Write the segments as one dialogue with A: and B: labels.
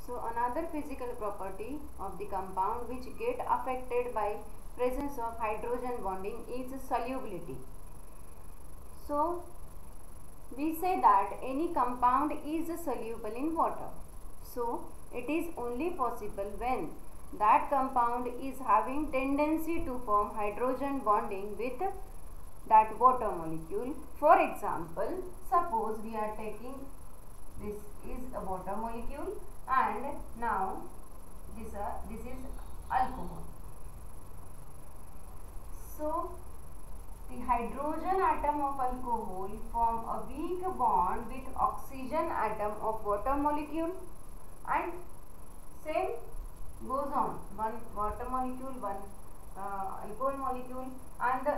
A: So another physical property of the compound which get affected by presence of hydrogen bonding is solubility. So we say that any compound is soluble in water. So it is only possible when that compound is having tendency to form hydrogen bonding with that water molecule. For example, suppose we are taking this is a water molecule and now this is alcohol. So the hydrogen atom of alcohol form a weak bond with oxygen atom of water molecule, and same goes on, one water molecule, one alcohol molecule, and the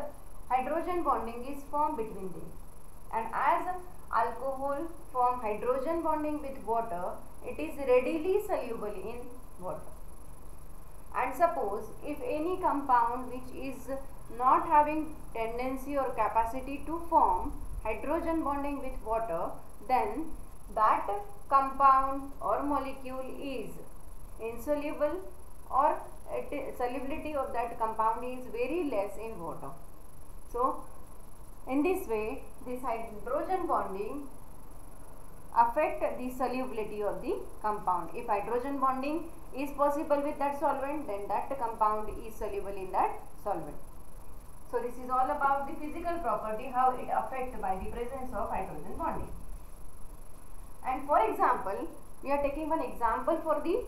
A: hydrogen bonding is formed between them. And as alcohol form hydrogen bonding with water, it is readily soluble in water. And suppose if any compound which is not having tendency or capacity to form hydrogen bonding with water, then that compound or molecule is insoluble, or solubility of that compound is very less in water. So in this way, this hydrogen bonding affect the solubility of the compound. If hydrogen bonding is possible with that solvent, then that compound is soluble in that solvent. So this is all about the physical property, how it affects by the presence of hydrogen bonding. And for example, we are taking one example for the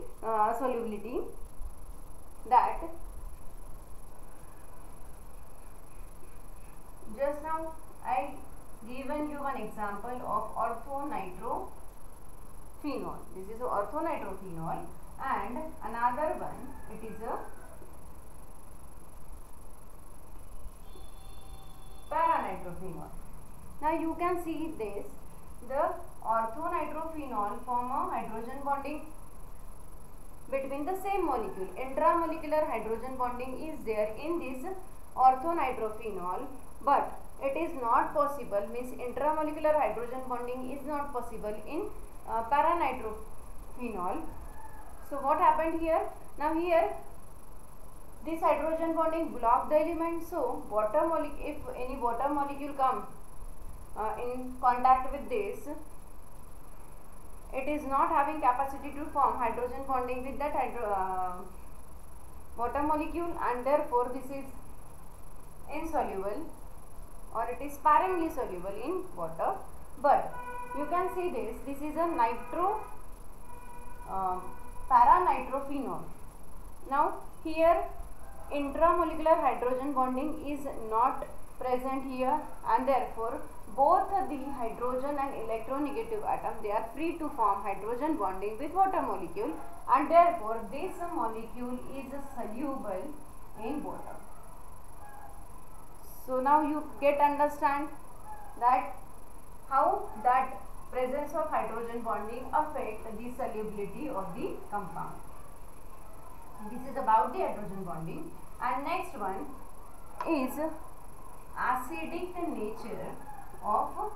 A: solubility, that just now I given you one example of orthonitrophenol. This is orthonitrophenol, and another one, it is a paranitrophenol. Now you can see this, the orthonitrophenol form a hydrogen bonding between the same molecule. Intramolecular hydrogen bonding is there in this orthonitrophenol, but it is not possible, means intramolecular hydrogen bonding is not possible in paranitrophenol. So what happened here? Now here this hydrogen bonding block the element. So water molecule, if any water molecule come in contact with this, it is not having capacity to form hydrogen bonding with that water molecule, and therefore this is insoluble, or it is sparingly soluble in water. But you can see this is a paranitrophenol. Now here intramolecular hydrogen bonding is not present here, and therefore both the hydrogen and electronegative atom, they are free to form hydrogen bonding with water molecule, and therefore this molecule is soluble in water. So now you get understand that how that presence of hydrogen bonding affect the solubility of the compound. This is about the hydrogen bonding. And next one is acidic nature of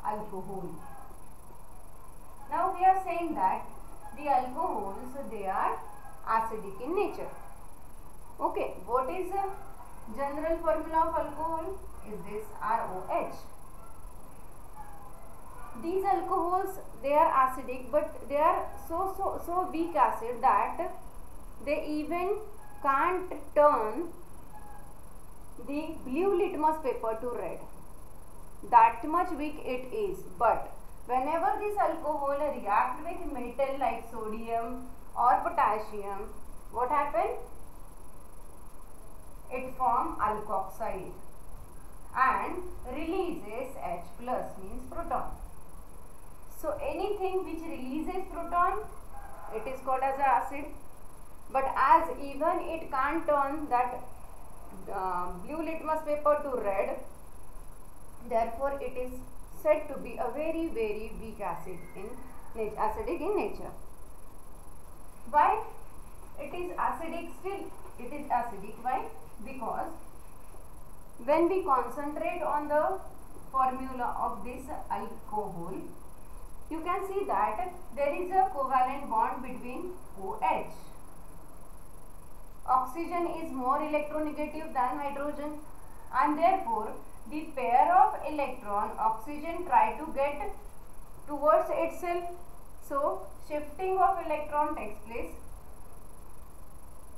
A: alcohol. Now we are saying that the alcohols, they are acidic in nature. Okay, what is the general formula of alcohol? Is this ROH. These alcohols, they are acidic, but they are so weak acid that they even can't turn the blue litmus paper to red. That much weak it is. But whenever this alcohol react with metal like sodium or potassium, what happens? It forms alkoxide and releases H plus, means proton. So anything which releases proton, it is called as acid. But as even it can't turn that blue litmus paper to red, therefore it is said to be a very weak acid in acidic in nature. Why it is acidic? Still it is acidic. Why? Because when we concentrate on the formula of this alcohol, you can see that there is a covalent bond between OH. Oxygen is more electronegative than hydrogen, and therefore the pair of electron oxygen try to get towards itself. So shifting of electron takes place.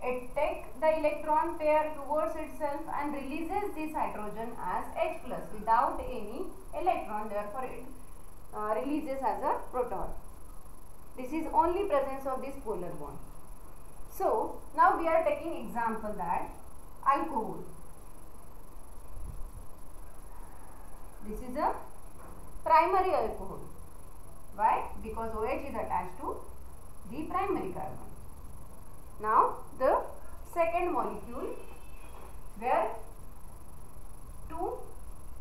A: It takes the electron pair towards itself and releases this hydrogen as H plus without any electron, therefore it releases as a proton. This is only presence of this polar bond. So now we are taking example that alcohol. This is a primary alcohol. Why? Because OH is attached to the primary carbon. Now the second molecule where two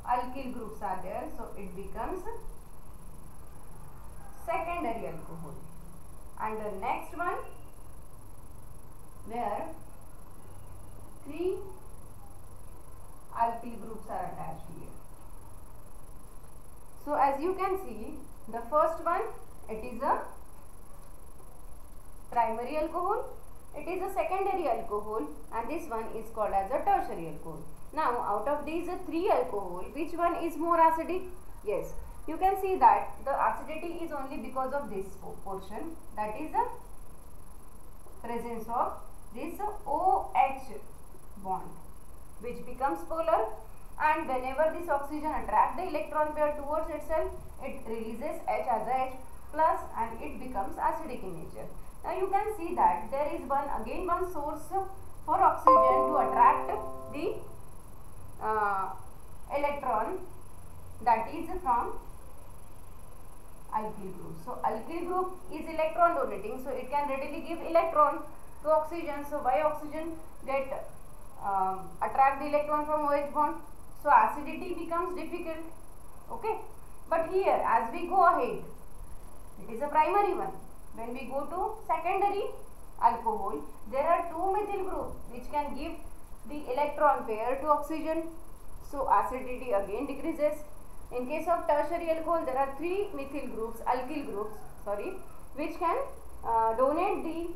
A: alkyl groups are there, so it becomes secondary alcohol. And the next one where three alkyl groups are attached here. So as you can see, the first one, it is a primary alcohol, it is a secondary alcohol, and this one is called as a tertiary alcohol. Now out of these three alcohol, which one is more acidic? Yes, you can see that the acidity is only because of this portion, that is the presence of this OH bond, which becomes polar, and whenever this oxygen attracts the electron pair towards itself, it releases H as a H plus and it becomes acidic in nature. Now you can see that there is one source for oxygen to attract the electron, that is from alkyl group. So alkyl group is electron donating, so it can readily give electron to oxygen. So why oxygen get attract the electron from OH bond? So acidity becomes difficult. Okay, but here as we go ahead, it is a primary one. When we go to secondary alcohol, there are two methyl groups which can give the electron pair to oxygen. So acidity again decreases. In case of tertiary alcohol, there are three methyl groups, alkyl groups, which can donate the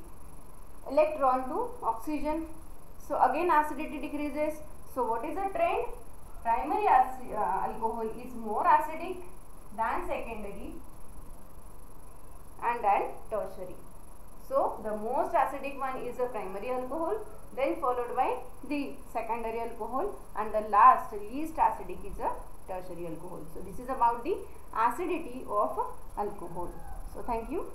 A: electron to oxygen. So again acidity decreases. So what is the trend? Primary alcohol is more acidic than secondary and then tertiary. So the most acidic one is a primary alcohol, then followed by the secondary alcohol, and the least acidic is a tertiary alcohol. So this is about the acidity of alcohol. So thank you.